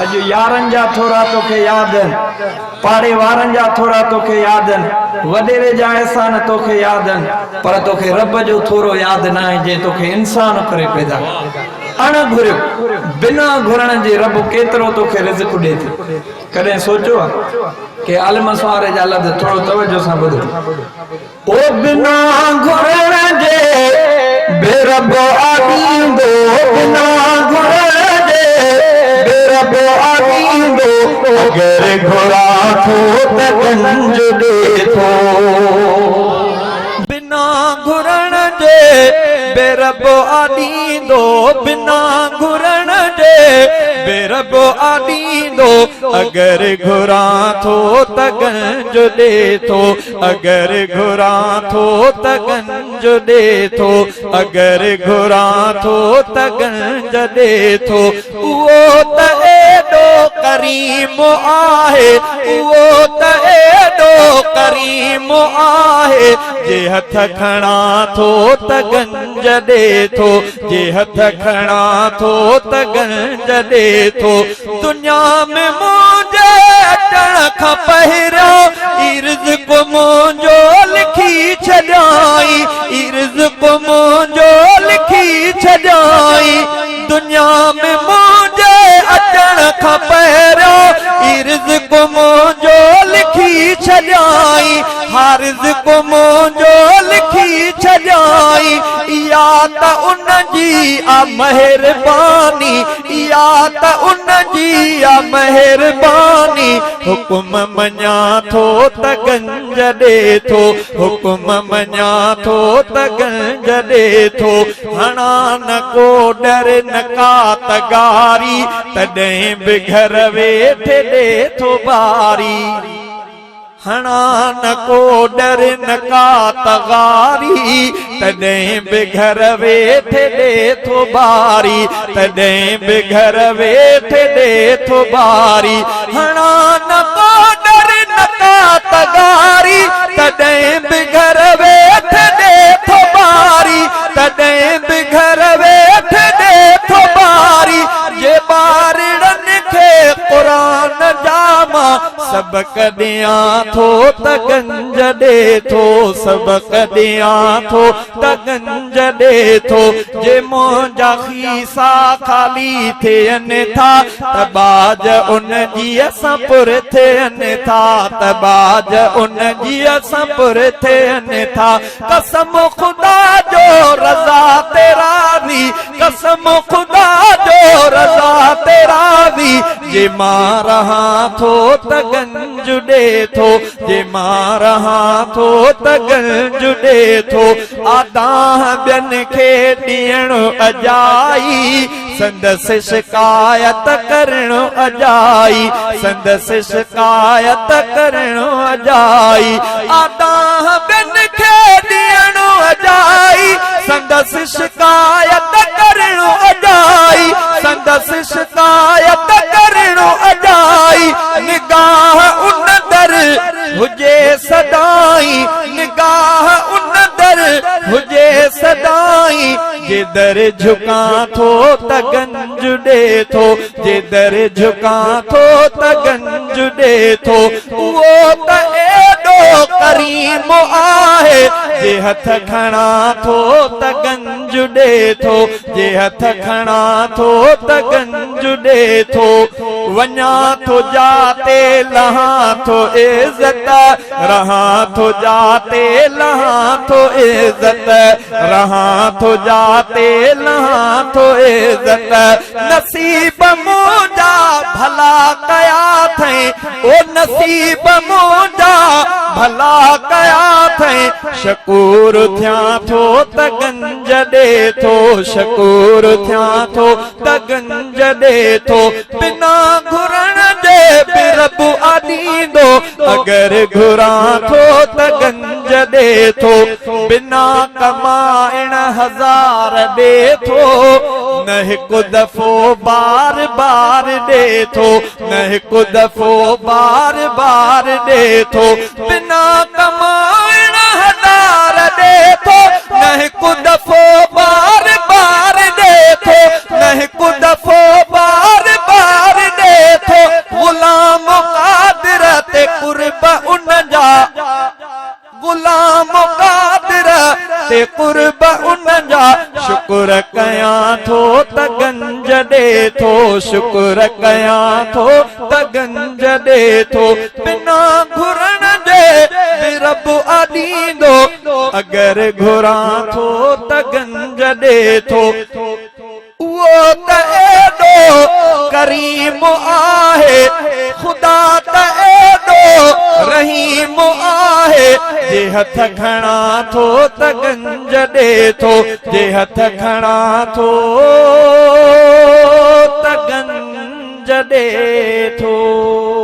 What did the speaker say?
अज यारन जा थोड़ा तोखे याद आहिनि, पाड़े वारन जा थोड़ा तोखे याद आहिनि, वडेरे जा एहसान तोखे याद आहिनि, पर तोखे रब जो थोरो याद न आहे जे तोखे इंसान करे पैदा अण घुरियो बिना घुरण जे रब केतिरो तोखे रिज़्क़ ॾे थो। कॾहिं सोचो कि आलिम सुवारे जा लफ़्ज़ थोरो तवज्जो सां ॿुधो। ओ बिना घुरण जे बेरब आदींदो, बिना घुरण जे बेरब आदींदो, अगर घुरा थो त गंज ॾे थो। बिना घुरण जे बेरब आदींदो, बिना घुरण जे बेरब आदींदो, अगर घुरा थो त गंज ॾे थो, अगर घुरा थो त गंज ॾे थो, अगर घुरा थो त गंज ॾे थो। उहो त एॾो करीम आहे, उहो त एॾो करीम आहे, जे हथ खणा थो त गंज ॾे थो, जे हथ खणा थो त गंज ॾे थो। दुनिया में मुंहिंजे अचण खां पहिरियों ई रिज़्क़ मुंहिंजो लिखी छॾियाई, ई रिज़्क़ मुंहिंजो लिखी छॾियाई। दुनिया में मुंहिंजे अचण खां पहिरियों ई रिज़्क़ मुंहिंजो लिखी छॾियाई, हा रिज़्क़ मुंहिंजो लिखी छॾियाई। या त उन जी आ महिरबानी, या त उन जी आ महिरबानी, हुकुम मञा थो त गंज ॾे थो, हुकुम मञा थो त गंज ॾे थो। हणा न को डर न का तगारी, तॾहिं बि घर वेठे ॾे थो बारी। हणा न को डर न का तगारी, तॾहिं बि घर वेठे ॾे थो बारी, तॾहिं बि घर वेठे ॾे थो बारी। हणा न को डर न का तगारी, तॾहिं बि घर वेठे ॾे थो बारी, तॾहिं बि घर वेठे ॾे थो बारी। जे ॿारड़नि खे क़ुरान जा मां सबक ॾियां थो त गंज ॾे थो, सबक ॾियां थो त गंज ॾे थो। जे मुंहिंजा खीसा ख़ाली थियनि था त बाज उन जी असां पुर थियनि था, त बाज उन जी असां पुर थियनि था। कसम खुदा जो रज़ा तेरा दी, कसम खुदा जो रज़ा तेरा दी, जे मां रहां थो त गंज ॾे थो, जे मां रहां थो त गंज ॾे थो। आदाह ॿियनि खे ॾियणो अजाई, संदसि शिकायत करणो अजाई, संदसि शिकायत करणो अजाई। आदाह ॿियनि खे ॾियणो अजाई, संदसि शिकायत करणो अजाई, संदसि शिकायत करणो अजाई। निगाह उन दर हुजे सदाई, निगाह उन दर हुजे सदाई, जे दर झुकां थो त गंज ॾे थो, जे दर झुकां थो त गंज ॾे थो। उहो त एॾो करीम आहे, जे हथ खणा थो त गंज ॾे थो, जे हथ खणा थो त गंज ॾे थो। वञा थो जाते लहां थो इज़त, रहां थो जाते लहां थो इज़त, रहां थो जाते लहां थो इज़त। नसीब मुंहिंजा भला कया अथई, ओ नसीब मुंहिंजा भला कया अथई, शकूर थियां थो त गंज ॾे थो, शकूर थियां थो त गंज ॾे थो। बिना घुरण जे बि रब आॾींदो, अगर घुरां थो त गंज ॾे थो। बिना कमाइण हज़ार ॾे थो, न हिकु दफ़ो बार बार ॾे थो, न हिकु दफ़ो बार बार ॾे थो। बिना कमाइण हज़ार ॾे थो, न हिकु दफ़ो बार बार ॾे थो, न हिकु दफ़ो बार बार ॾे ते कुर्ब उन जा शुक्र कयां थो त गंज दे थो शुक्र कयां थो त गंज दे थो बिना घुरण जे बि रब आॾींदो अगर घुरां थो त गंज दे थो वो त एॾो करीम आहे खुदा त एॾो रहीम आहे जे हथ खणा थो त गंज दे थो जे हथ खणा थो त गंज दे थो।